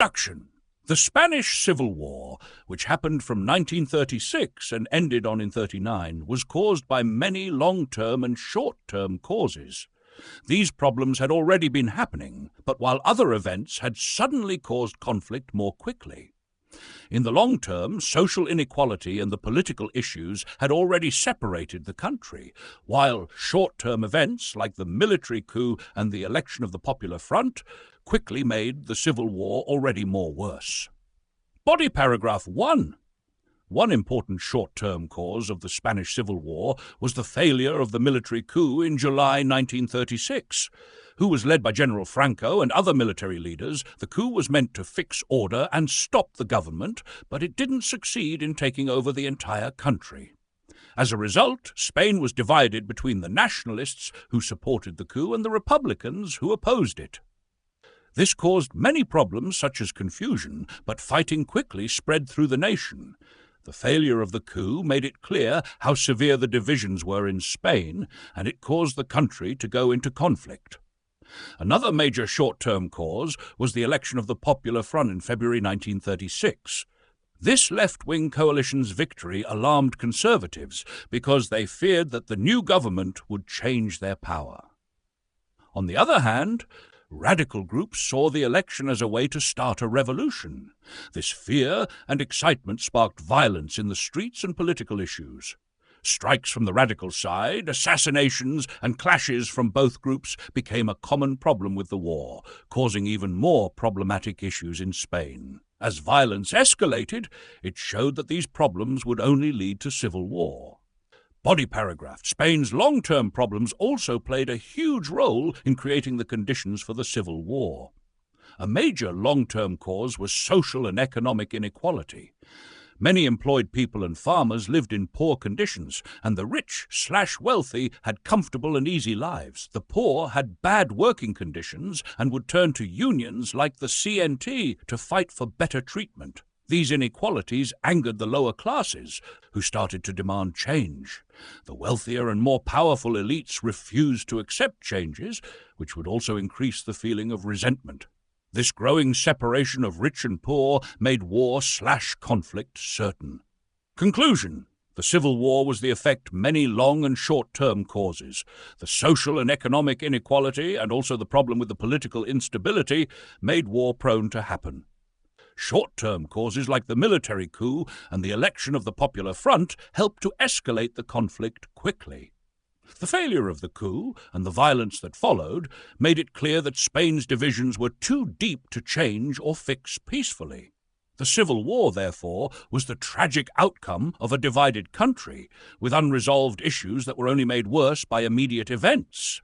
Introduction. The Spanish Civil War, which happened from 1936 and ended on in 1939, was caused by many long-term and short-term causes. These problems had already been happening, but while other events had suddenly caused conflict more quickly. In the long term, social inequality and the political issues had already separated the country, while short-term events like the military coup and the election of the Popular Front quickly made the Civil War already more worse. Body paragraph 1. One important short-term cause of the Spanish Civil War was the failure of the military coup in July 1936. Who was led by General Franco and other military leaders, the coup was meant to fix order and stop the government, but it didn't succeed in taking over the entire country. As a result, Spain was divided between the nationalists who supported the coup and the Republicans who opposed it. This caused many problems such as confusion, but fighting quickly spread through the nation. The failure of the coup made it clear how severe the divisions were in Spain, and it caused the country to go into conflict. Another major short-term cause was the election of the Popular Front in February 1936. This left-wing coalition's victory alarmed conservatives because they feared that the new government would change their power. On the other hand, radical groups saw the election as a way to start a revolution. This fear and excitement sparked violence in the streets and political issues. Strikes from the radical side, assassinations, and clashes from both groups became a common problem with the war, causing even more problematic issues in Spain. As violence escalated, it showed that these problems would only lead to civil war. Body paragraph. Spain's long-term problems also played a huge role in creating the conditions for the Civil War. A major long-term cause was social and economic inequality. Many employed people and farmers lived in poor conditions, and the rich/wealthy had comfortable and easy lives. The poor had bad working conditions and would turn to unions like the CNT to fight for better treatment. These inequalities angered the lower classes, who started to demand change. The wealthier and more powerful elites refused to accept changes, which would also increase the feeling of resentment. This growing separation of rich and poor made war/conflict certain. Conclusion. The Civil War was the effect many long and short-term causes. The social and economic inequality, and also the problem with the political instability, made war prone to happen. Short-term causes like the military coup and the election of the Popular Front helped to escalate the conflict quickly. The failure of the coup and the violence that followed made it clear that Spain's divisions were too deep to change or fix peacefully. The Civil War, therefore, was the tragic outcome of a divided country, with unresolved issues that were only made worse by immediate events.